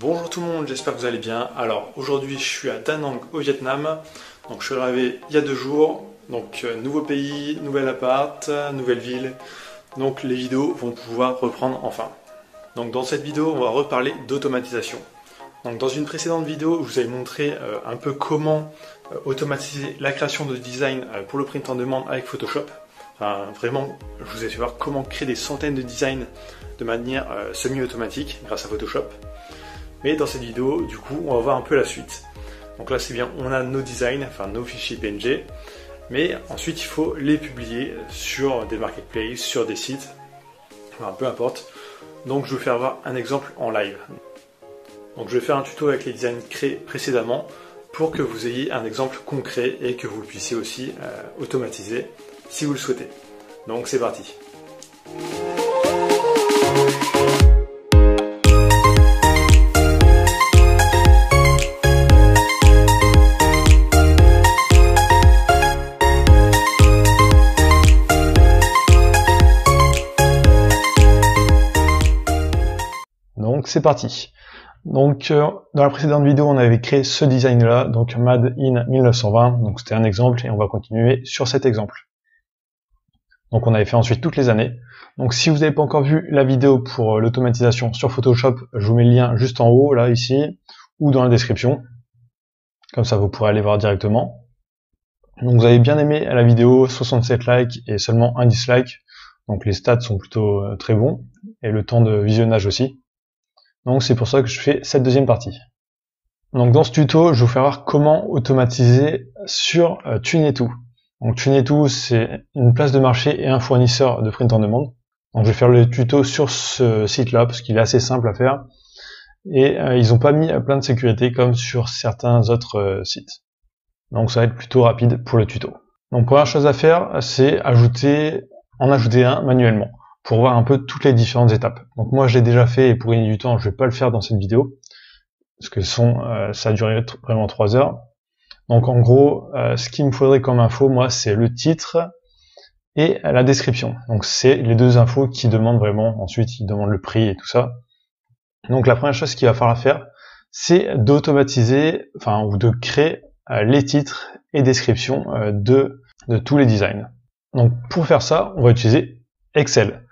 Bonjour tout le monde, j'espère que vous allez bien. Alors aujourd'hui je suis à Da Nang au Vietnam. Donc je suis arrivé il y a 2 jours. Donc nouveau pays, nouvel appart, nouvelle ville. Donc les vidéos vont pouvoir reprendre enfin. Donc dans cette vidéo on va reparler d'automatisation. Donc dans une précédente vidéo je vous avais montré un peu comment automatiser la création de design pour le print en demande avec Photoshop. Enfin, vraiment je vous ai fait voir comment créer des centaines de designs de manière semi-automatique grâce à Photoshop. Mais dans cette vidéo, du coup, on va voir un peu la suite. Donc là, c'est bien, on a nos designs, enfin nos fichiers PNG, mais ensuite, il faut les publier sur des marketplaces, sur des sites, enfin, peu importe. Donc, je vais vous faire voir un exemple en live. Donc, je vais faire un tuto avec les designs créés précédemment pour que vous ayez un exemple concret et que vous puissiez aussi automatiser si vous le souhaitez. Donc, c'est parti. Donc c'est parti. Donc dans la précédente vidéo on avait créé ce design là, donc Made in 1920, donc c'était un exemple et on va continuer sur cet exemple. Donc on avait fait ensuite toutes les années. Donc si vous n'avez pas encore vu la vidéo pour l'automatisation sur Photoshop, je vous mets le lien juste en haut là ici ou dans la description. Comme ça vous pourrez aller voir directement. Donc vous avez bien aimé la vidéo, 67 likes et seulement un dislike. Donc les stats sont plutôt très bons et le temps de visionnage aussi. Donc c'est pour ça que je fais cette deuxième partie. Donc dans ce tuto, je vais vous faire voir comment automatiser sur Tunetou. Donc Tunetou, c'est une place de marché et un fournisseur de print en demande. Donc je vais faire le tuto sur ce site-là parce qu'il est assez simple à faire. Et ils n'ont pas mis plein de sécurité comme sur certains autres sites. Donc ça va être plutôt rapide pour le tuto. Donc première chose à faire, c'est en ajouter un manuellement, pour voir un peu toutes les différentes étapes. Donc moi je l'ai déjà fait et pour gagner du temps je vais pas le faire dans cette vidéo parce que ça a duré vraiment 3 heures. Donc en gros ce qu'il me faudrait comme info moi c'est le titre et la description. Donc c'est les deux infos qui demandent vraiment, ensuite ils demandent le prix et tout ça. Donc la première chose qu'il va falloir faire c'est d'automatiser, ou de créer les titres et descriptions de tous les designs. Donc pour faire ça on va utiliser Excel.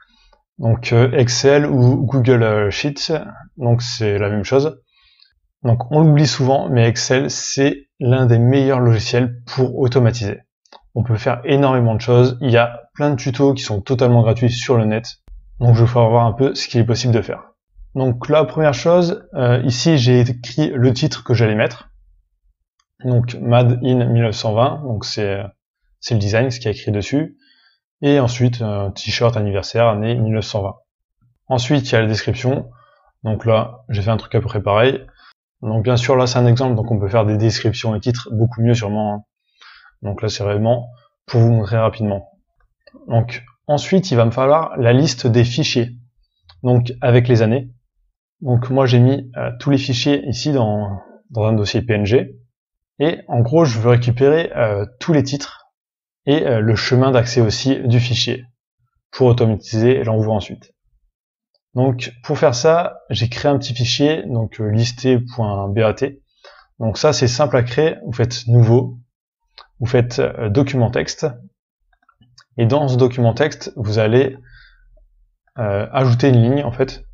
Donc Excel ou Google Sheets, donc c'est la même chose. Donc on l'oublie souvent, mais Excel c'est l'un des meilleurs logiciels pour automatiser. On peut faire énormément de choses, il y a plein de tutos qui sont totalement gratuits sur le net. Donc je vais vous faire voir un peu ce qu'il est possible de faire. Donc la première chose, ici j'ai écrit le titre que j'allais mettre. Donc Made in 1920, donc c'est le design, ce qui est écrit dessus. Et ensuite, un t-shirt anniversaire, année 1920. Ensuite, il y a la description. Donc là, j'ai fait un truc à peu près pareil. Donc bien sûr, là, c'est un exemple, donc on peut faire des descriptions et titres beaucoup mieux sûrement. Donc là, c'est vraiment pour vous montrer rapidement. Donc ensuite, il va me falloir la liste des fichiers. Donc avec les années. Donc moi, j'ai mis tous les fichiers ici dans un dossier PNG. Et en gros, je veux récupérer tous les titres et le chemin d'accès aussi du fichier pour automatiser l'envoi ensuite. Donc pour faire ça, j'ai créé un petit fichier, donc listé.bat. Donc ça c'est simple à créer, vous faites nouveau, vous faites document texte, et dans ce document texte, vous allez ajouter une ligne en fait.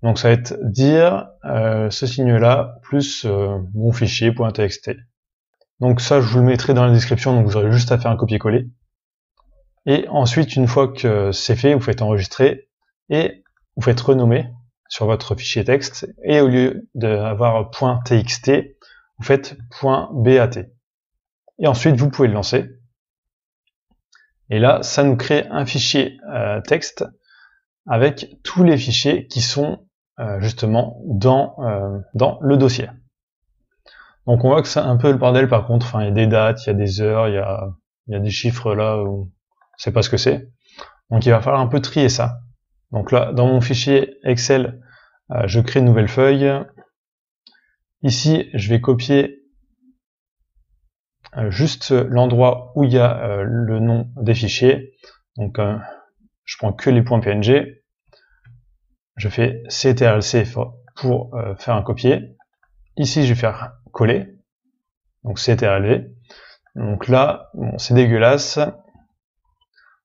Donc ça va être dire ce signe-là plus mon fichier.txt. Donc ça, je vous le mettrai dans la description, donc vous aurez juste à faire un copier-coller. Et ensuite, une fois que c'est fait, vous faites enregistrer et vous faites renommer sur votre fichier texte. Et au lieu d'avoir .txt, vous faites .bat. Et ensuite, vous pouvez le lancer. Et là, ça nous crée un fichier texte avec tous les fichiers qui sont justement dans le dossier. Donc on voit que c'est un peu le bordel par contre, il y a des dates, il y a des heures, il y a des chiffres là où on sait pas ce que c'est. Donc il va falloir un peu trier ça. Donc là, dans mon fichier Excel, je crée une nouvelle feuille. Ici, je vais copier juste l'endroit où il y a le nom des fichiers. Donc je prends que les points PNG. Je fais CTRL-C pour faire un copier. Ici, je vais faire coller. Donc CTRL-V. Donc là, bon, c'est dégueulasse.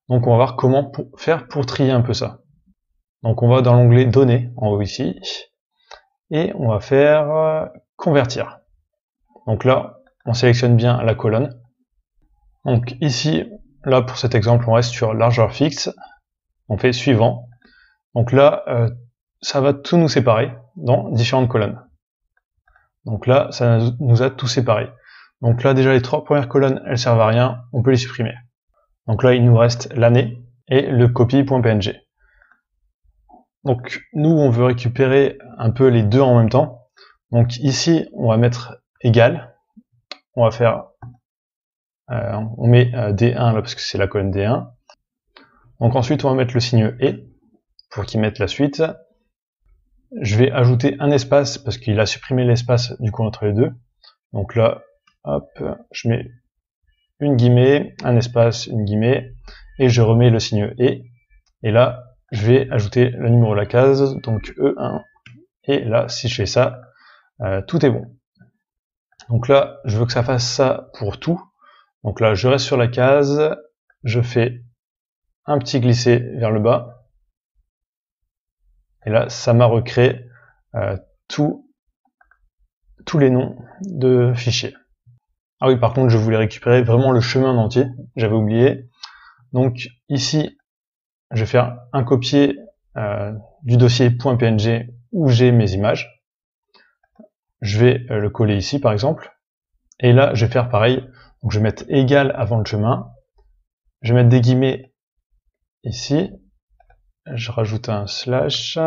Donc on va voir comment faire pour trier un peu ça. Donc on va dans l'onglet Données, en haut ici, et on va faire Convertir. Donc là, on sélectionne bien la colonne. Donc ici, là pour cet exemple, on reste sur largeur fixe. On fait Suivant. Donc là, ça va tout nous séparer dans différentes colonnes. Donc là, ça nous a tout séparé. Donc là, déjà les 3 premières colonnes, elles servent à rien, on peut les supprimer. Donc là, il nous reste l'année et le copy.png. Donc nous, on veut récupérer un peu les deux en même temps. Donc ici, on va mettre égal. On va faire, on met D1 là parce que c'est la colonne D1. Donc ensuite, on va mettre le signe et pour qu'il mette la suite. Je vais ajouter un espace parce qu'il a supprimé l'espace du coup entre les deux. Donc là, hop, je mets une guillemets, un espace, une guillemets, et je remets le signe et. Et là, je vais ajouter le numéro de la case, donc E1. Et là, si je fais ça, tout est bon. Donc là, je veux que ça fasse ça pour tout. Donc là, je reste sur la case, je fais un petit glisser vers le bas. Et là, ça m'a recréé tous les noms de fichiers. Ah oui, par contre, je voulais récupérer vraiment le chemin en entier, j'avais oublié. Donc ici, je vais faire un copier du dossier .png où j'ai mes images. Je vais le coller ici, par exemple. Et là, je vais faire pareil. Donc je vais mettre égal avant le chemin. Je vais mettre des guillemets ici. Je rajoute un slash.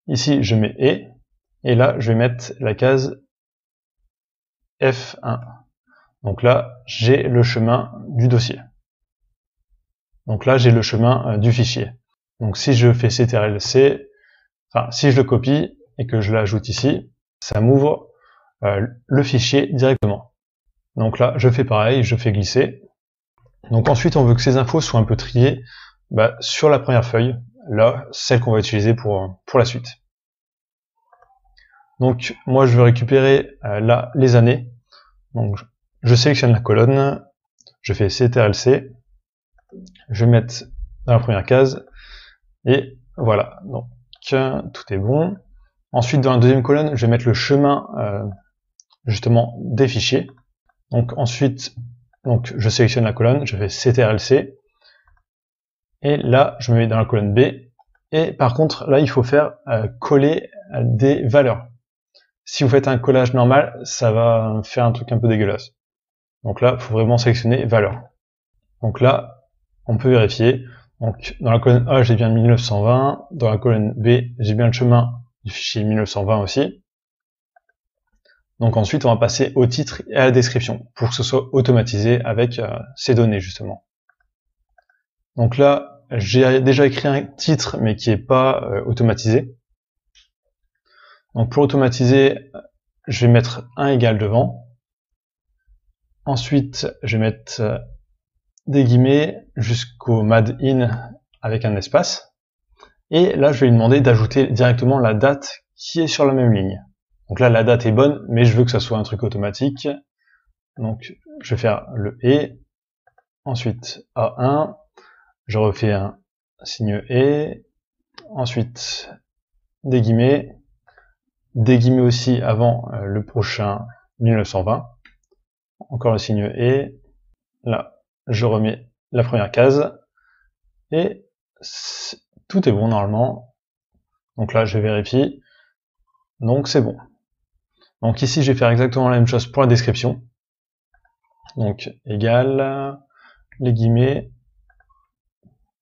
Ici, je mets et là, je vais mettre la case F1. Donc là, j'ai le chemin du dossier. Donc là, j'ai le chemin du fichier. Donc si je fais CTRL-C, enfin, si je le copie et que je l'ajoute ici, ça m'ouvre le fichier directement. Donc là, je fais pareil, je fais glisser. Donc ensuite, on veut que ces infos soient un peu triées sur la première feuille, là, celle qu'on va utiliser pour la suite. Donc moi, je veux récupérer là les années. Donc je sélectionne la colonne, je fais CTRL-C, je vais mettre dans la première case, et voilà, donc tout est bon. Ensuite, dans la deuxième colonne, je vais mettre le chemin justement des fichiers. Donc ensuite, donc je sélectionne la colonne, je fais CTRL-C, et là, je me mets dans la colonne B, et par contre, là, il faut faire coller des valeurs. Si vous faites un collage normal, ça va faire un truc un peu dégueulasse. Donc là, il faut vraiment sélectionner valeur. Donc là, on peut vérifier. Donc dans la colonne A, j'ai bien 1920. Dans la colonne B, j'ai bien le chemin du fichier 1920 aussi. Donc ensuite, on va passer au titre et à la description pour que ce soit automatisé avec ces données justement. Donc là, j'ai déjà écrit un titre mais qui n'est pas automatisé. Donc pour automatiser, je vais mettre un égal devant. Ensuite, je vais mettre des guillemets jusqu'au mad in avec un espace. Et là, je vais lui demander d'ajouter directement la date qui est sur la même ligne. Donc là, la date est bonne, mais je veux que ça soit un truc automatique. Donc, je vais faire le et. Ensuite, A1. Je refais un signe et. Ensuite, des guillemets. Des guillemets aussi avant le prochain 1920. Encore le signe et. Là, je remets la première case. Et tout est bon normalement. Donc là, je vérifie. Donc c'est bon. Donc ici, je vais faire exactement la même chose pour la description. Donc égal, les guillemets,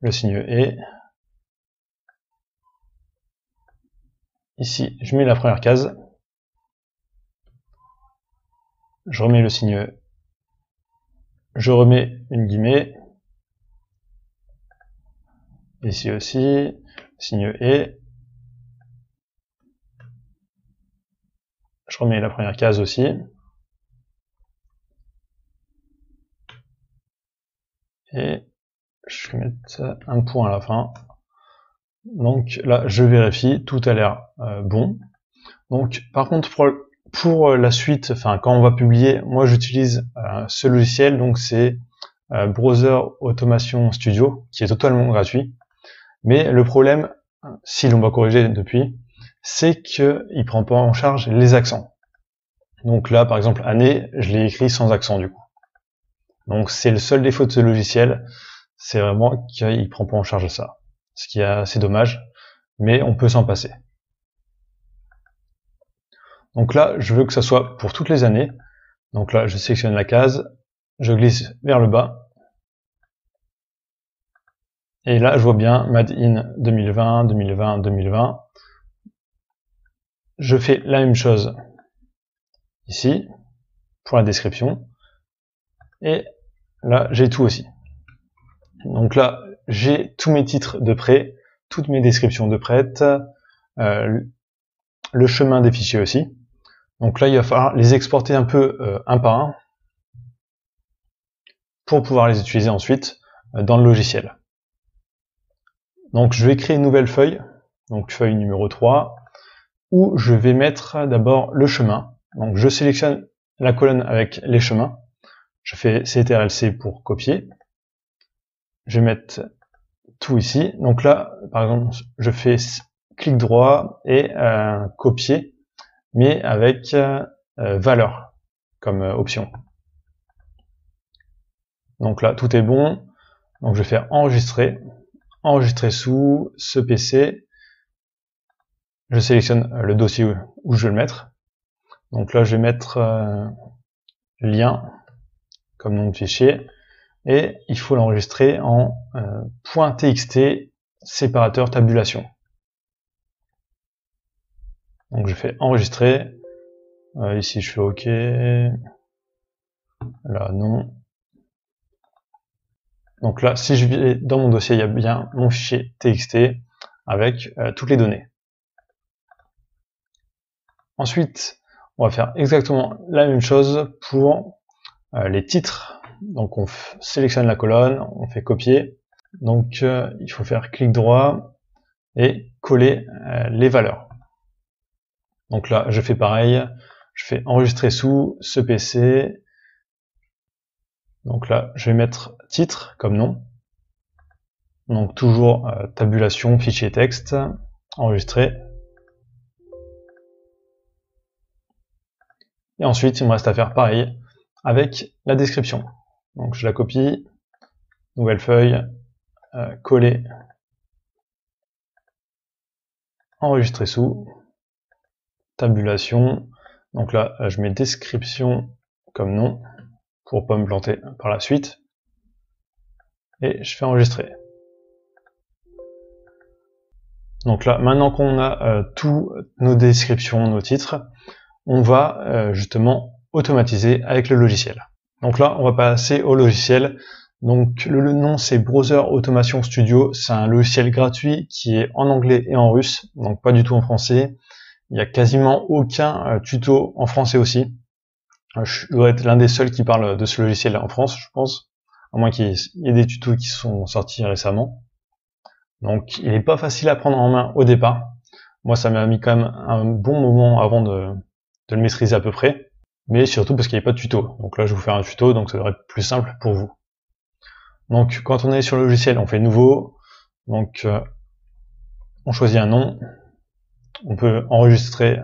le signe et. Ici, je mets la première case. Je remets le signe. Je remets une guillemets. Ici aussi, signe et. Je remets la première case aussi. Et je vais mettre un point à la fin. Donc là, je vérifie, tout a l'air bon. Donc par contre, pour la suite, enfin quand on va publier, moi j'utilise ce logiciel, donc c'est Browser Automation Studio, qui est totalement gratuit. Mais le problème, si l'on va corriger depuis, c'est qu'il prend pas en charge les accents. Donc là, par exemple, année, je l'ai écrit sans accent du coup. Donc c'est le seul défaut de ce logiciel, c'est vraiment qu'il prend pas en charge ça. Ce qui est assez dommage, mais on peut s'en passer. Donc là, je veux que ça soit pour toutes les années. Donc là, je sélectionne la case, je glisse vers le bas. Et là, je vois bien Made in 2020, 2020, 2020. Je fais la même chose ici, pour la description. Et là, j'ai tout aussi. Donc là, j'ai tous mes titres de prêt, toutes mes descriptions de prêt, le chemin des fichiers aussi. Donc là, il va falloir les exporter un peu un par un pour pouvoir les utiliser ensuite dans le logiciel. Donc je vais créer une nouvelle feuille, donc feuille numéro 3, où je vais mettre d'abord le chemin. Donc je sélectionne la colonne avec les chemins. Je fais CTRL-C pour copier. Je vais mettre tout ici. Donc là, par exemple, je fais clic droit et copier, mais avec valeur comme option. Donc là, tout est bon. Donc je vais faire enregistrer. Enregistrer sous ce PC. Je sélectionne le dossier où je veux le mettre. Donc là, je vais mettre lien comme nom de fichier. Et il faut l'enregistrer en .txt séparateur tabulation. Donc je fais enregistrer. Ici je fais OK. Là non. Donc là, si je vais dans mon dossier, il y a bien mon fichier txt avec toutes les données. Ensuite, on va faire exactement la même chose pour les titres. Donc on sélectionne la colonne, on fait copier. Donc il faut faire clic droit et coller les valeurs. Donc là, je fais pareil, je fais enregistrer sous ce PC. Donc là, je vais mettre titre comme nom. Donc toujours tabulation, fichier texte, enregistrer. Et ensuite, il me reste à faire pareil avec la description. Donc je la copie, nouvelle feuille, coller, enregistrer sous, tabulation. Donc là, je mets description comme nom pour pas me planter par la suite. Et je fais enregistrer. Donc là, maintenant qu'on a tous nos descriptions, nos titres, on va justement automatiser avec le logiciel. Donc là, on va passer au logiciel. Donc le nom c'est Browser Automation Studio, c'est un logiciel gratuit qui est en anglais et en russe, donc pas du tout en français. Il n'y a quasiment aucun tuto en français aussi. Je dois être l'un des seuls qui parle de ce logiciel en France, je pense, à moins qu'il y ait des tutos qui sont sortis récemment. Donc il n'est pas facile à prendre en main au départ. Moi ça m'a mis quand même un bon moment avant de le maîtriser à peu près, mais surtout parce qu'il n'y avait pas de tuto. Donc là je vais vous faire un tuto, donc ça devrait être plus simple pour vous. Donc quand on est sur le logiciel, on fait nouveau, donc on choisit un nom, on peut enregistrer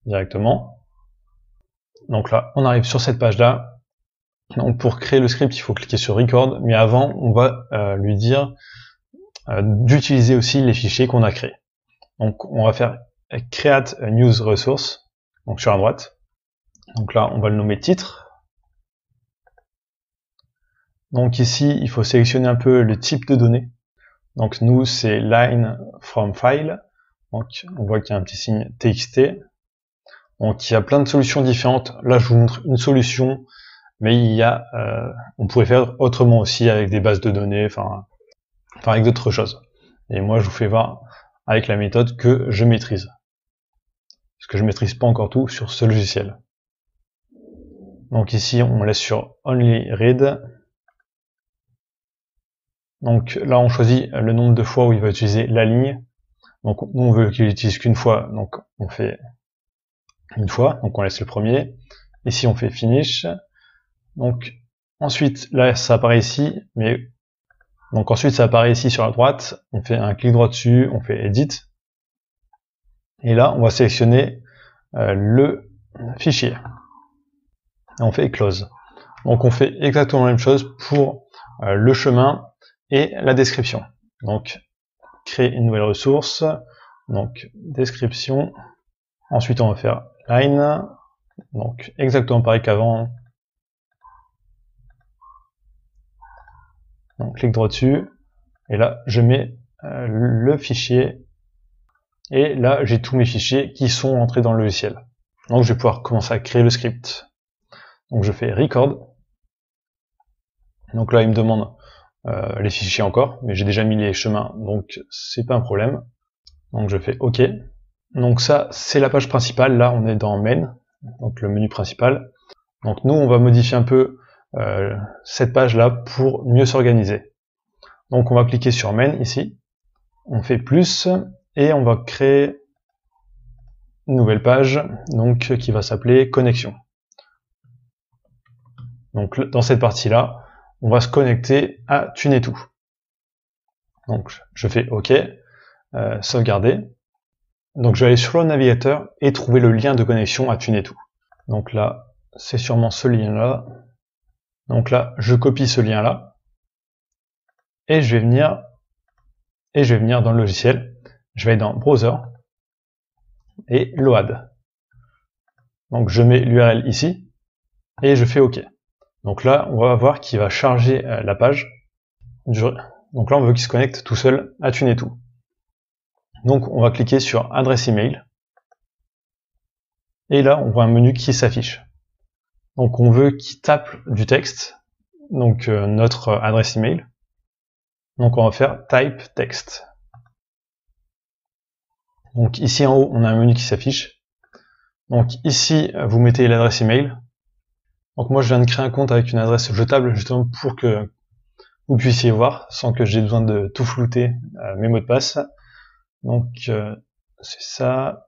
directement. Donc là on arrive sur cette page là. Donc pour créer le script il faut cliquer sur record, mais avant on va lui dire d'utiliser aussi les fichiers qu'on a créés. Donc on va faire create a news resource, donc sur la droite. Donc là on va le nommer titre. Donc ici il faut sélectionner un peu le type de données. Donc nous c'est line from file. Donc on voit qu'il y a un petit signe txt. Donc il y a plein de solutions différentes. Là je vous montre une solution, mais il y a on pourrait faire autrement aussi avec des bases de données, enfin avec d'autres choses. Et moi je vous fais voir avec la méthode que je maîtrise. Parce que je maîtrise pas encore tout sur ce logiciel. Donc ici on laisse sur only read. Donc là, on choisit le nombre de fois où il va utiliser la ligne. Donc nous, on veut qu'il utilise qu'une fois, donc on fait une fois, donc on laisse le premier. Ici, on fait finish. Donc ensuite, là, ça apparaît ici, mais donc ensuite, ça apparaît ici sur la droite. On fait un clic droit dessus, on fait edit. Et là, on va sélectionner le fichier. Et on fait close. Donc on fait exactement la même chose pour le chemin et la description. Donc créer une nouvelle ressource, donc description, ensuite on va faire line, donc exactement pareil qu'avant, donc clic droit dessus, et là je mets le fichier, et là j'ai tous mes fichiers qui sont entrés dans le logiciel. Donc je vais pouvoir commencer à créer le script. Donc je fais record, donc là il me demande les fichiers encore, mais j'ai déjà mis les chemins, donc c'est pas un problème. Donc je fais OK. Donc ça, c'est la page principale. Là, on est dans Main, donc le menu principal. Donc nous, on va modifier un peu cette page-là pour mieux s'organiser. Donc on va cliquer sur Main ici. On fait plus et on va créer une nouvelle page, donc qui va s'appeler Connexion. Donc dans cette partie-là, on va se connecter à Tunetou. Donc je fais OK, sauvegarder. Donc je vais aller sur le navigateur et trouver le lien de connexion à Tunetou. Donc là, c'est sûrement ce lien-là. Donc là, je copie ce lien-là et je vais venir dans le logiciel. Je vais aller dans Browser et Load. Donc je mets l'URL ici et je fais OK. Donc là, on va voir qu'il va charger la page. Donc là, on veut qu'il se connecte tout seul à Tunetou. Donc on va cliquer sur Adresse email. Et là, on voit un menu qui s'affiche. Donc on veut qu'il tape du texte, donc notre adresse email. Donc on va faire type text. Donc ici en haut, on a un menu qui s'affiche. Donc ici, vous mettez l'adresse email. Donc moi, je viens de créer un compte avec une adresse jetable justement pour que vous puissiez voir sans que j'ai besoin de tout flouter mes mots de passe. Donc c'est ça.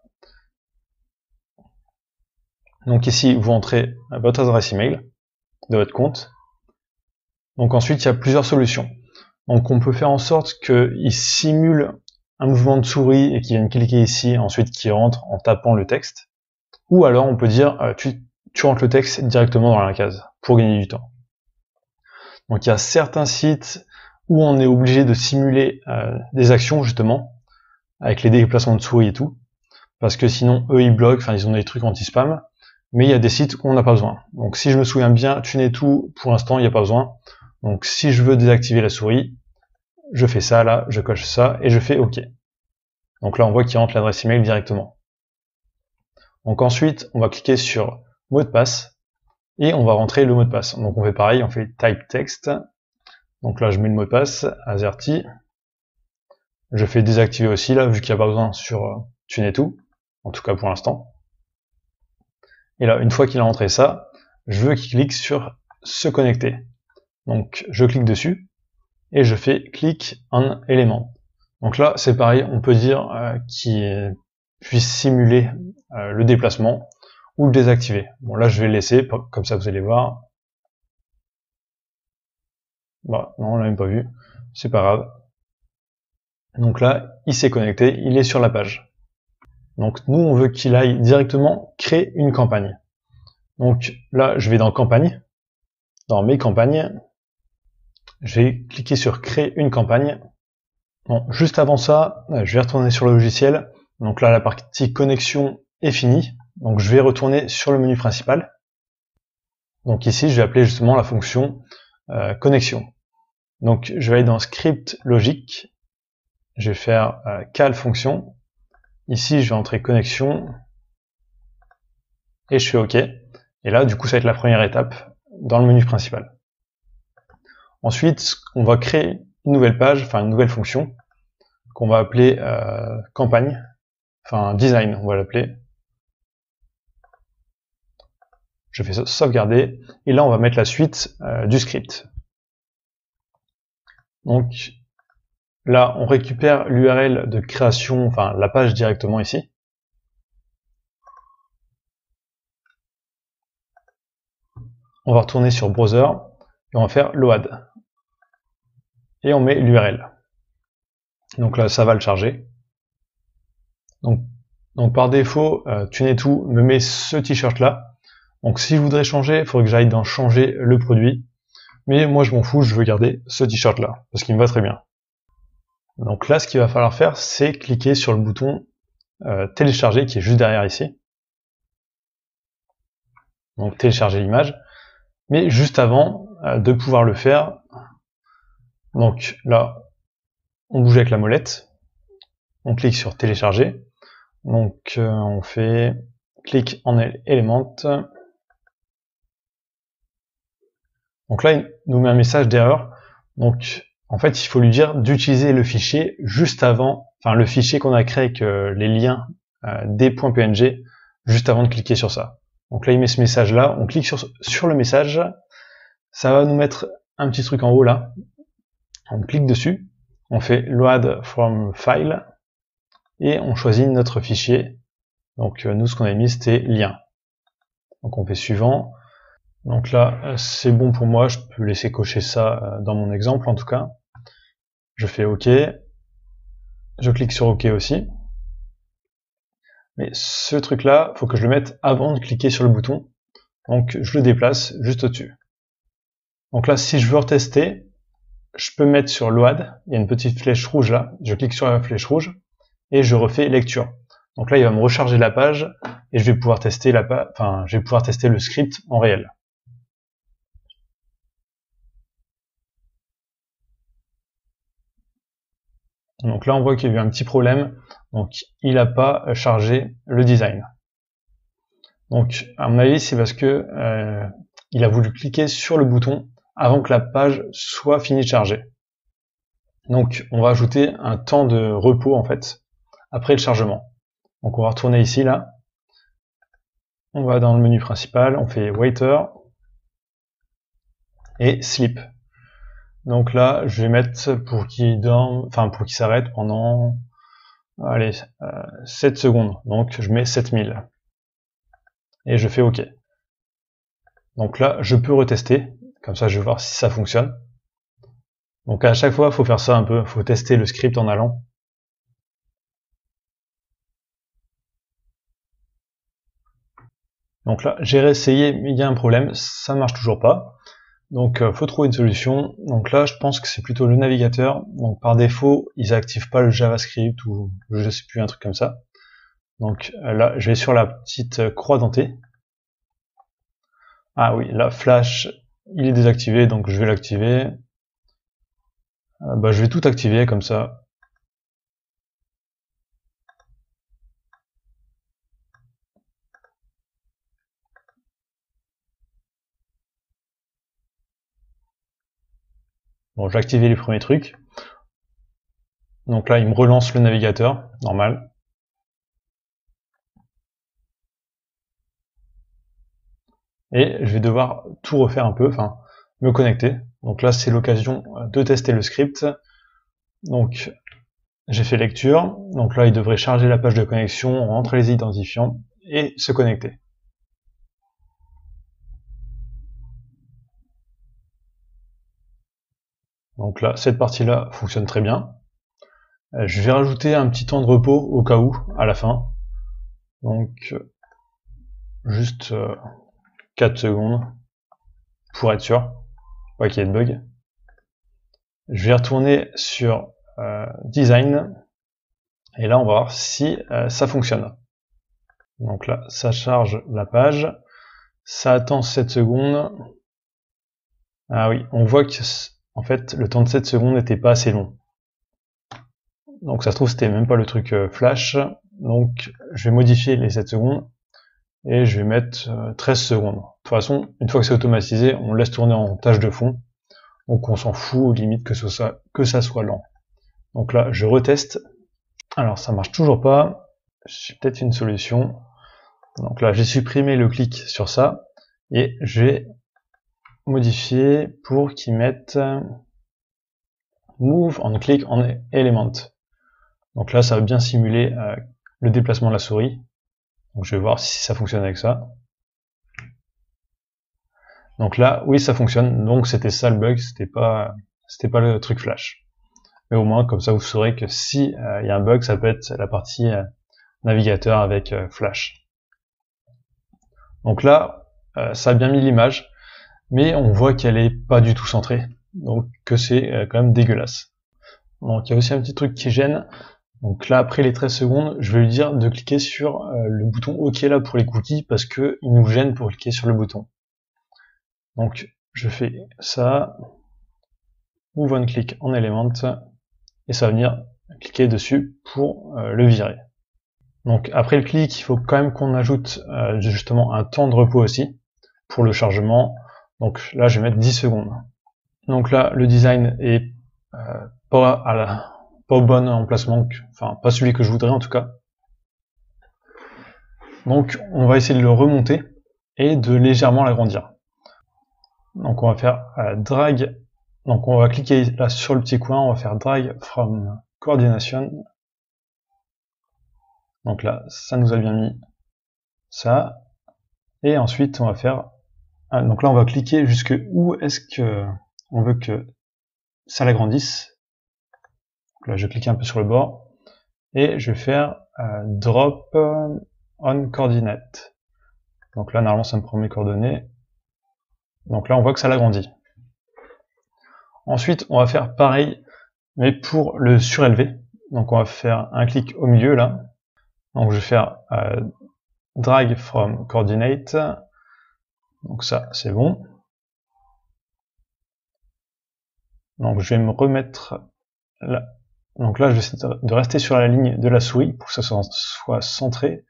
Donc ici, vous entrez votre adresse email de votre compte. Donc ensuite, il y a plusieurs solutions. Donc on peut faire en sorte qu'il simule un mouvement de souris et qu'il vienne cliquer ici, ensuite qu'il rentre en tapant le texte. Ou alors on peut dire tu rentres le texte directement dans la case pour gagner du temps. Donc il y a certains sites où on est obligé de simuler des actions justement avec les déplacements de souris et tout, parce que sinon eux ils bloquent, enfin ils ont des trucs anti-spam. Mais il y a des sites où on n'a pas besoin. Donc si je me souviens bien, Tunetou, pour l'instant il n'y a pas besoin. Donc si je veux désactiver la souris, je fais ça là, je coche ça et je fais OK. Donc là on voit qu'il rentre l'adresse email directement. Donc ensuite on va cliquer sur mot de passe et on va rentrer le mot de passe. Donc on fait pareil, on fait type text. Donc là je mets le mot de passe, AZERTY. Je fais désactiver aussi là vu qu'il n'y a pas besoin sur Tunetou, en tout cas pour l'instant. Et là une fois qu'il a rentré ça, je veux qu'il clique sur se connecter. Donc je clique dessus et je fais click on element. Donc là c'est pareil, on peut dire qu'il puisse simuler le déplacement ou le désactiver. Bon là je vais le laisser, comme ça vous allez voir. Bon, non on l'a même pas vu, c'est pas grave. Donc là il s'est connecté, il est sur la page. Donc nous on veut qu'il aille directement créer une campagne. Donc là je vais dans campagne, dans mes campagnes, je vais cliquer sur créer une campagne. Bon, juste avant ça, je vais retourner sur le logiciel. Donc là, la partie connexion est finie. Donc je vais retourner sur le menu principal. Donc ici, je vais appeler justement la fonction connexion. Donc je vais aller dans script logique. Je vais faire call fonction. Ici, je vais entrer connexion. Et je fais OK. Et là, du coup, ça va être la première étape dans le menu principal. Ensuite, on va créer une nouvelle page, enfin une nouvelle fonction qu'on va appeler campagne, enfin design, on va l'appeler. Je fais sauvegarder et là on va mettre la suite du script. Donc là, on récupère l'URL de création, enfin la page directement ici. On va retourner sur Browser et on va faire Load. Et on met l'URL. Donc là, ça va le charger. Donc par défaut, TuneTo me met ce t-shirt là. Donc si je voudrais changer, il faudrait que j'aille dans changer le produit. Mais moi je m'en fous, je veux garder ce t-shirt là, parce qu'il me va très bien. Donc là, ce qu'il va falloir faire, c'est cliquer sur le bouton télécharger qui est juste derrière ici. Donc télécharger l'image. Mais juste avant de pouvoir le faire, donc là, on bouge avec la molette, on clique sur télécharger. Donc on fait clic en Element. Donc là, il nous met un message d'erreur. Donc en fait, il faut lui dire d'utiliser le fichier juste avant, enfin le fichier qu'on a créé avec les liens des .png juste avant de cliquer sur ça. Donc là, il met ce message là, on clique sur le message, ça va nous mettre un petit truc en haut là. On clique dessus, on fait Load from File et on choisit notre fichier. Donc nous, ce qu'on a mis, c'était lien. Donc on fait suivant. Donc là, c'est bon pour moi, je peux laisser cocher ça dans mon exemple en tout cas. Je fais OK. Je clique sur OK aussi. Mais ce truc-là, il faut que je le mette avant de cliquer sur le bouton. Donc je le déplace juste au-dessus. Donc là, si je veux retester, je peux mettre sur Load, il y a une petite flèche rouge là, je clique sur la flèche rouge et je refais lecture. Donc là, il va me recharger la page et je vais pouvoir tester tester le script en réel. Donc là, on voit qu'il y a eu un petit problème. Donc, il n'a pas chargé le design. Donc, à mon avis, c'est parce que il a voulu cliquer sur le bouton avant que la page soit finie de charger. Donc, on va ajouter un temps de repos, en fait, après le chargement. Donc, on va retourner ici, là. On va dans le menu principal, on fait Waiter et Sleep. Donc là, je vais mettre pour qu'il dorme, enfin pour qu'il s'arrête pendant, allez, 7 secondes. Donc je mets 7000 et je fais OK. Donc là, je peux retester, comme ça je vais voir si ça fonctionne. Donc à chaque fois, il faut faire ça un peu, il faut tester le script en allant. Donc là, j'ai réessayé, mais il y a un problème, ça marche toujours pas. Donc faut trouver une solution. Donc là, je pense que c'est plutôt le navigateur. Donc par défaut, ils activent pas le JavaScript ou je sais plus, un truc comme ça. Donc là, je vais sur la petite croix dentée. Ah oui, là, Flash, il est désactivé, donc je vais l'activer. Je vais tout activer comme ça. Bon, j'ai activé les premiers trucs. Donc là, il me relance le navigateur, normal. Et je vais devoir tout refaire un peu, enfin, me connecter. Donc là, c'est l'occasion de tester le script. Donc, j'ai fait lecture. Donc là, il devrait charger la page de connexion, rentrer les identifiants et se connecter. Donc là, cette partie-là fonctionne très bien. Je vais rajouter un petit temps de repos au cas où, à la fin. Donc, juste 4 secondes, pour être sûr, pas qu'il y ait de bug. Je vais retourner sur Design, et là on va voir si ça fonctionne. Donc là, ça charge la page, ça attend 7 secondes. Ah oui, on voit que en fait le temps de 7 secondes n'était pas assez long. Donc ça se trouve c'était même pas le truc flash. Donc je vais modifier les 7 secondes et je vais mettre 13 secondes. De toute façon, une fois que c'est automatisé, on laisse tourner en tâche de fond. Donc on s'en fout, limite que ça soit lent. Donc là, je reteste. Alors ça marche toujours pas. J'ai peut-être une solution. Donc là, j'ai supprimé le clic sur ça et je vais modifier pour qu'il mette Move on click on element. Donc là, ça va bien simuler le déplacement de la souris. Donc je vais voir si ça fonctionne avec ça. Donc là, oui, ça fonctionne. Donc c'était ça le bug, c'était pas le truc flash. Mais au moins, comme ça, vous saurez que si il y a un bug, ça peut être la partie navigateur avec flash. Donc là, ça a bien mis l'image, mais on voit qu'elle est pas du tout centrée, donc que c'est quand même dégueulasse. Donc il y a aussi un petit truc qui gêne. Donc là, après les 13 secondes, je vais lui dire de cliquer sur le bouton OK là pour les cookies, parce que il nous gêne pour cliquer sur le bouton. Donc je fais ça, move on click en element, et ça va venir cliquer dessus pour le virer. Donc après le clic, il faut quand même qu'on ajoute justement un temps de repos aussi pour le chargement. Donc là, je vais mettre 10 secondes. Donc là, le design est pas au bon emplacement, enfin pas celui que je voudrais en tout cas. Donc on va essayer de le remonter et de légèrement l'agrandir. Donc on va faire drag, donc on va cliquer là sur le petit coin, on va faire drag from coordination. Donc là, ça nous a bien mis ça. Et ensuite, on va faire, donc là on va cliquer jusque où est-ce que on veut que ça l'agrandisse. Donc là je clique un peu sur le bord et je vais faire drop on coordinate. Donc là normalement ça me prend mes coordonnées. Donc là on voit que ça l'agrandit. Ensuite on va faire pareil mais pour le surélever. Donc on va faire un clic au milieu là. Donc je vais faire drag from coordinate. Donc ça c'est bon. Donc je vais me remettre là. Donc là je vais essayer de rester sur la ligne de la souris pour que ça soit centré.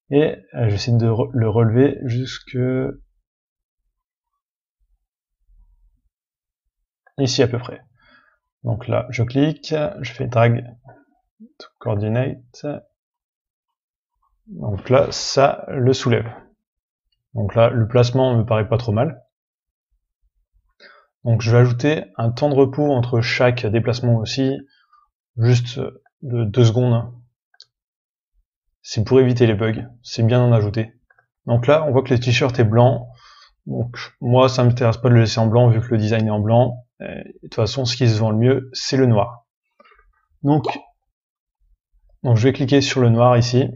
Et je vais essayer de le relever jusque ici à peu près. Donc là je clique, je fais drag to coordinate. Donc là ça le soulève. Donc là le placement me paraît pas trop mal. Donc je vais ajouter un temps de repos entre chaque déplacement aussi, juste de 2 secondes. C'est pour éviter les bugs, c'est bien d'en ajouter. Donc là on voit que le t-shirt est blanc. Donc moi ça m'intéresse pas de le laisser en blanc vu que le design est en blanc. Et de toute façon ce qui se vend le mieux c'est le noir. Donc je vais cliquer sur le noir ici.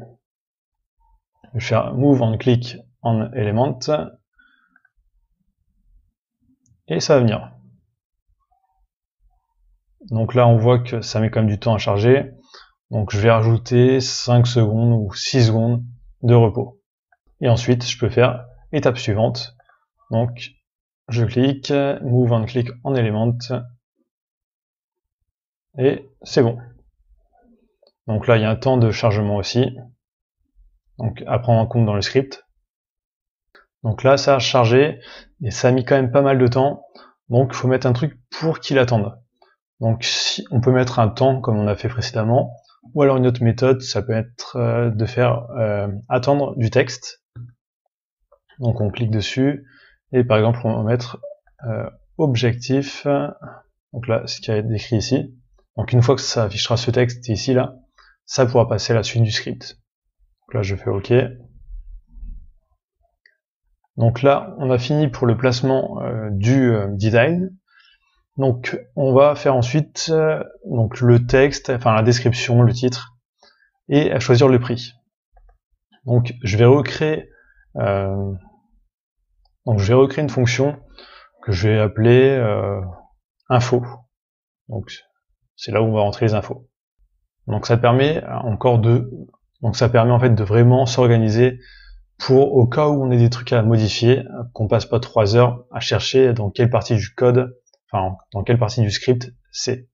Je vais faire move on click on element. Et ça va venir. Donc là on voit que ça met quand même du temps à charger. Donc je vais rajouter 5 secondes ou 6 secondes de repos. Et ensuite je peux faire étape suivante. Donc je clique, move on click en element. Et c'est bon. Donc là il y a un temps de chargement aussi. Donc à prendre en compte dans le script. Donc là ça a chargé et ça a mis quand même pas mal de temps. Donc il faut mettre un truc pour qu'il attende. Donc si on peut mettre un temps comme on a fait précédemment, ou alors une autre méthode, ça peut être de faire attendre du texte. Donc on clique dessus et par exemple on va mettre objectif. Donc là ce qui est décrit ici. Donc une fois que ça affichera ce texte ici là, ça pourra passer à la suite du script. Donc là je fais OK. Donc là on a fini pour le placement du design. Donc on va faire ensuite donc le texte, enfin la description, le titre, et choisir le prix. Donc je vais recréer une fonction que je vais appeler info. Donc c'est là où on va rentrer les infos. Donc ça permet ça permet en fait de vraiment s'organiser pour au cas où on ait des trucs à modifier, qu'on passe pas 3 heures à chercher dans quelle partie du code, enfin dans quelle partie du script c'est.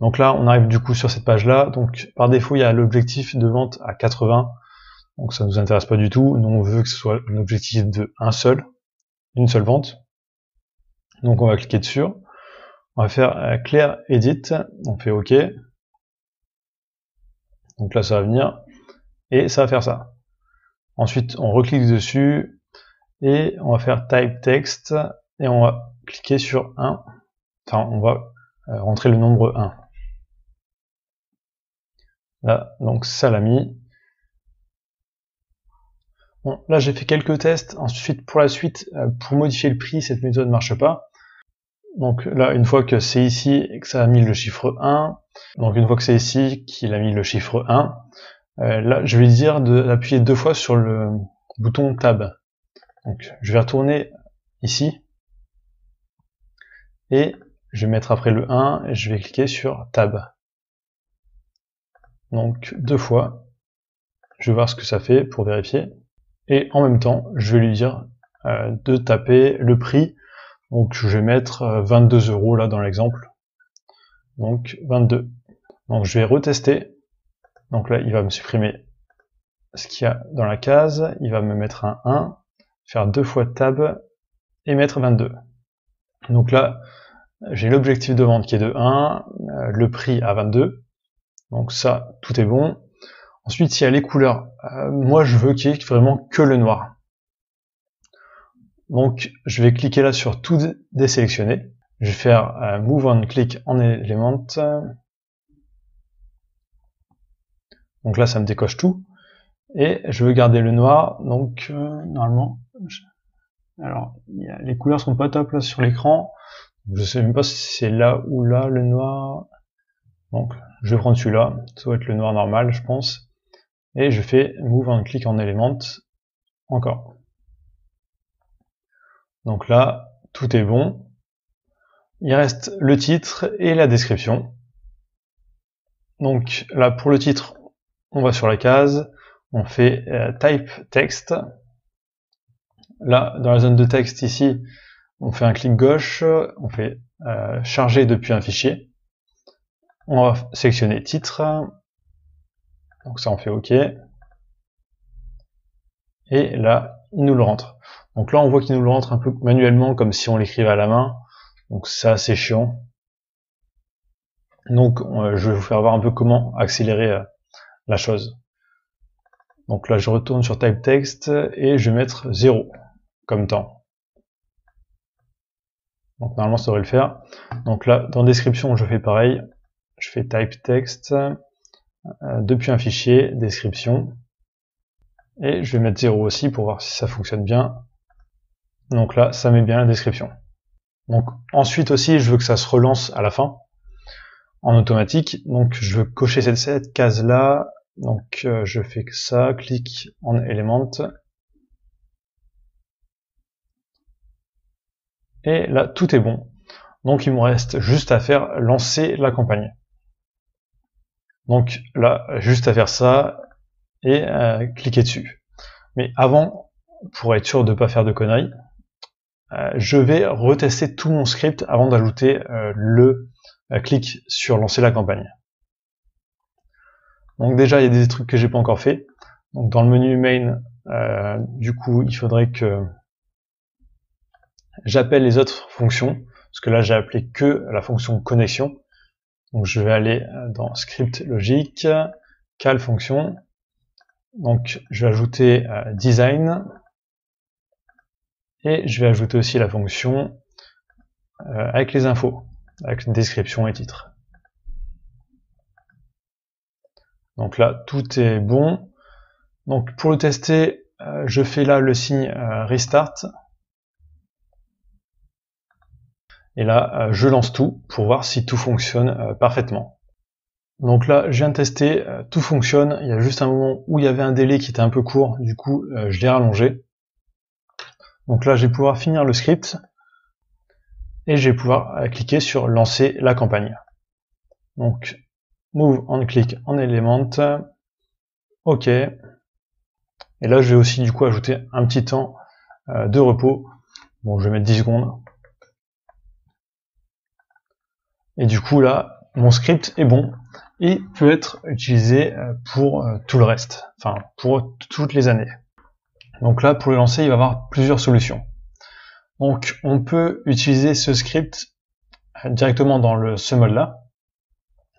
Donc là on arrive du coup sur cette page là, donc par défaut il y a l'objectif de vente à 80, donc ça nous intéresse pas du tout, nous on veut que ce soit un objectif de une seule vente. Donc on va cliquer dessus, on va faire clear edit, on fait OK. Donc là ça va venir et ça va faire ça. Ensuite on reclique dessus et on va faire type text et on va cliquer sur 1 enfin on va rentrer le nombre 1. Là, donc ça l'a mis. Bon, là j'ai fait quelques tests, ensuite pour la suite, pour modifier le prix, cette méthode ne marche pas. Donc là, une fois que c'est ici et que ça a mis le chiffre 1, donc une fois que c'est ici qu'il a mis le chiffre 1, là je vais dire d'appuyer 2 fois sur le bouton Tab. Donc je vais retourner ici, et je vais mettre après le 1, et je vais cliquer sur Tab. Donc 2 fois, je vais voir ce que ça fait pour vérifier, et en même temps, je vais lui dire de taper le prix. Donc je vais mettre 22 € là dans l'exemple. Donc 22. Donc je vais retester. Donc là il va me supprimer ce qu'il y a dans la case. Il va me mettre un 1, faire 2 fois tab et mettre 22. Donc là j'ai l'objectif de vente qui est de 1, le prix à 22. Donc ça tout est bon. Ensuite il y a les couleurs. Moi je veux qu'il y ait vraiment que le noir. Donc je vais cliquer là sur tout désélectionner. Je vais faire Move on Click on Element. Donc là ça me décoche tout. Et je veux garder le noir. Donc normalement, alors les couleurs sont pas top là sur l'écran. Je sais même pas si c'est là ou là le noir. Donc je vais prendre celui-là. Ça doit être le noir normal je pense. Et je fais Move on Click on Element. Encore. Donc là, tout est bon. Il reste le titre et la description. Donc là, pour le titre, on va sur la case, on fait Type Text. Là, dans la zone de texte ici, on fait un clic gauche, on fait Charger depuis un fichier. On va sélectionner Titre. Donc ça, on fait OK. Et là, il nous le rentre. Donc là, on voit qu'il nous le rentre un peu manuellement, comme si on l'écrivait à la main. Donc c'est assez chiant. Donc je vais vous faire voir un peu comment accélérer la chose. Donc là, je retourne sur Type Text et je vais mettre 0 comme temps. Donc normalement, ça devrait le faire. Donc là, dans Description, je fais pareil. Je fais Type Text depuis un fichier, Description. Et je vais mettre 0 aussi pour voir si ça fonctionne bien. Donc là, ça met bien la description. Donc ensuite aussi, je veux que ça se relance à la fin, en automatique. Donc je veux cocher cette case-là. Donc je fais que ça, clic en Element. Et là, tout est bon. Donc il me reste juste à faire lancer la campagne. Donc là, juste à faire ça et cliquer dessus. Mais avant, pour être sûr de ne pas faire de conneries, je vais retester tout mon script avant d'ajouter le clic sur lancer la campagne. Donc déjà, il y a des trucs que j'ai pas encore fait. Donc dans le menu main, du coup, il faudrait que j'appelle les autres fonctions, parce que là, j'ai appelé que la fonction connexion. Donc je vais aller dans script logique, cal fonction. Donc je vais ajouter design. Et je vais ajouter aussi la fonction avec les infos, avec une description et titre. Donc là, tout est bon. Donc pour le tester, je fais là le signe Restart. Et là, je lance tout pour voir si tout fonctionne parfaitement. Donc là, je viens de tester, tout fonctionne. Il y a juste un moment où il y avait un délai qui était un peu court, du coup, je l'ai rallongé. Donc là, je vais pouvoir finir le script et je vais pouvoir cliquer sur lancer la campagne. Donc, Move on Click on Element, OK. Et là, je vais aussi du coup ajouter un petit temps de repos. Bon, je vais mettre 10 secondes. Et du coup, là, mon script est bon et peut être utilisé pour tout le reste, enfin, pour toutes les années. Donc là, pour le lancer, il va y avoir plusieurs solutions. Donc, on peut utiliser ce script directement dans ce mode-là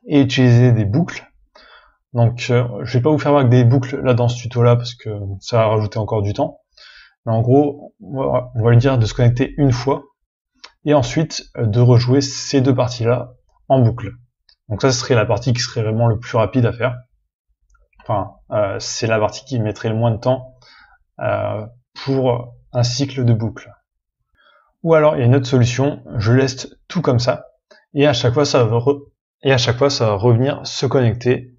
et utiliser des boucles. Donc, je vais pas vous faire voir avec des boucles là dans ce tuto-là parce que ça va rajouter encore du temps. Mais en gros, on va lui dire de se connecter une fois et ensuite de rejouer ces deux parties-là en boucle. Donc ça, ce serait la partie qui serait vraiment le plus rapide à faire. Enfin, c'est la partie qui mettrait le moins de temps pour un cycle de boucle. Ou alors, il y a une autre solution, je laisse tout comme ça, et à chaque fois, ça va revenir se connecter,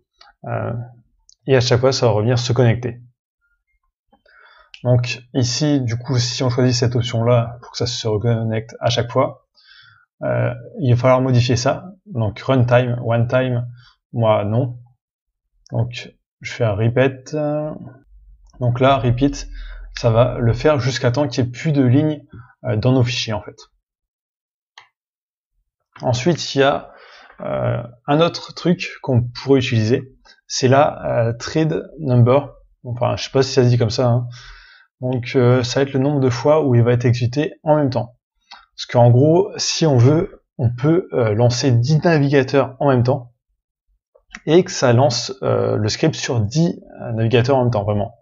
Donc ici, du coup, si on choisit cette option-là, pour que ça se reconnecte à chaque fois, il va falloir modifier ça. Donc runtime, one time, moi non. Donc je fais un repeat. Donc là, repeat, ça va le faire jusqu'à temps qu'il n'y ait plus de lignes dans nos fichiers en fait. Ensuite, il y a un autre truc qu'on pourrait utiliser, c'est la thread number. Enfin, je sais pas si ça se dit comme ça. Hein. Donc ça va être le nombre de fois où il va être exécuté en même temps. Parce qu'en gros, si on veut, on peut lancer 10 navigateurs en même temps et que ça lance le script sur 10 navigateurs en même temps, vraiment.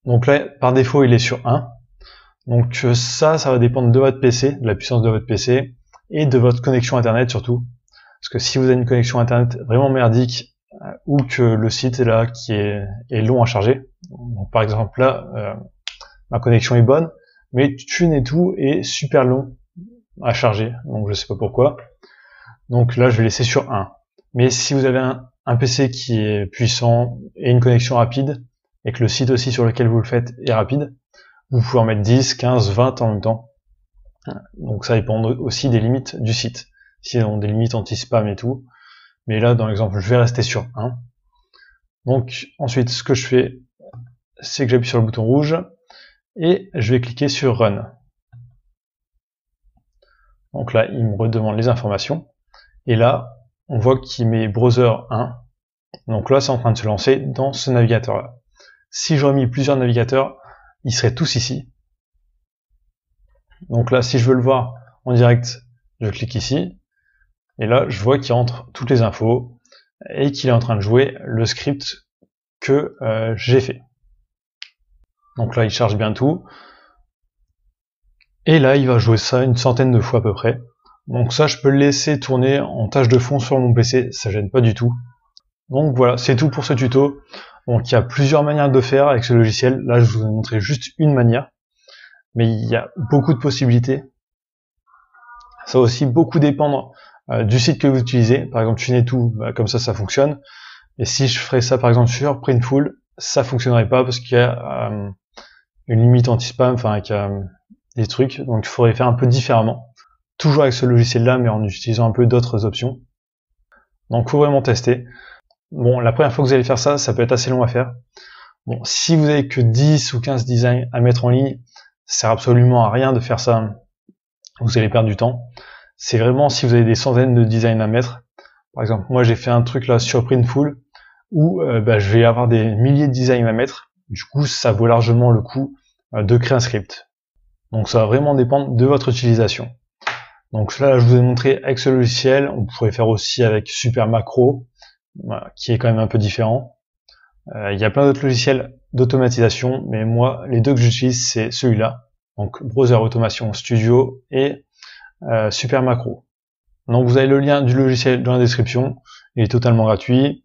Donc là, par défaut, il est sur 1. Donc ça va dépendre de votre PC, de la puissance de votre PC et de votre connexion Internet surtout. Parce que si vous avez une connexion Internet vraiment merdique ou que le site est là qui est long à charger, donc, par exemple là, ma connexion est bonne, mais TuneInto est super long à charger, donc je sais pas pourquoi. Donc là, je vais laisser sur 1. Mais si vous avez un PC qui est puissant et une connexion rapide, et que le site aussi sur lequel vous le faites est rapide, vous pouvez en mettre 10, 15, 20 en même temps. Donc ça dépend aussi des limites du site. Si on a des limites anti-spam et tout. Mais là, dans l'exemple, je vais rester sur 1. Donc ensuite, ce que je fais, c'est que j'appuie sur le bouton rouge et je vais cliquer sur Run. Donc là, il me redemande les informations. Et là, on voit qu'il met browser 1. Donc là, c'est en train de se lancer dans ce navigateur-là. Si j'aurais mis plusieurs navigateurs, ils seraient tous ici. Donc là, si je veux le voir en direct, je clique ici. Et là, je vois qu'il rentre toutes les infos et qu'il est en train de jouer le script que j'ai fait. Donc là, il charge bien tout. Et là, il va jouer ça une centaine de fois à peu près. Donc ça, je peux le laisser tourner en tâche de fond sur mon PC, ça gêne pas du tout. Donc voilà, c'est tout pour ce tuto. Donc il y a plusieurs manières de faire avec ce logiciel. Là, je vous ai montré juste une manière. Mais il y a beaucoup de possibilités. Ça va aussi beaucoup dépendre du site que vous utilisez. Par exemple, TuneInto, comme ça fonctionne. Et si je ferais ça par exemple sur Printful, ça fonctionnerait pas parce qu'il y a une limite anti-spam, enfin qu'il y a des trucs. Donc il faudrait faire un peu différemment. Toujours avec ce logiciel-là, mais en utilisant un peu d'autres options. Donc faut vraiment tester. Bon, la première fois que vous allez faire ça, ça peut être assez long à faire. Bon, si vous avez que 10 ou 15 designs à mettre en ligne, ça sert absolument à rien de faire ça. Vous allez perdre du temps. C'est vraiment si vous avez des centaines de designs à mettre. Par exemple, moi j'ai fait un truc là sur Printful où je vais avoir des milliers de designs à mettre. Du coup, ça vaut largement le coup de créer un script. Donc ça va vraiment dépendre de votre utilisation. Donc là, je vous ai montré avec ce logiciel. On pourrait faire aussi avec Super Macro, qui est quand même un peu différent. Il y a plein d'autres logiciels d'automatisation, mais moi, les deux que j'utilise, c'est celui-là. Donc Browser Automation Studio et Super Macro. Donc vous avez le lien du logiciel dans la description. Il est totalement gratuit.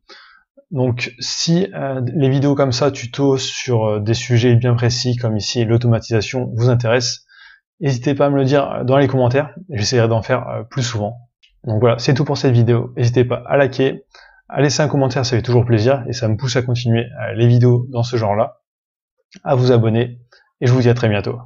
Donc si les vidéos comme ça, tutos sur des sujets bien précis, comme ici l'automatisation, vous intéressent, n'hésitez pas à me le dire dans les commentaires. J'essaierai d'en faire plus souvent. Donc voilà, c'est tout pour cette vidéo. N'hésitez pas à liker, à laisser un commentaire, ça fait toujours plaisir et ça me pousse à continuer les vidéos dans ce genre-là, à vous abonner et je vous dis à très bientôt.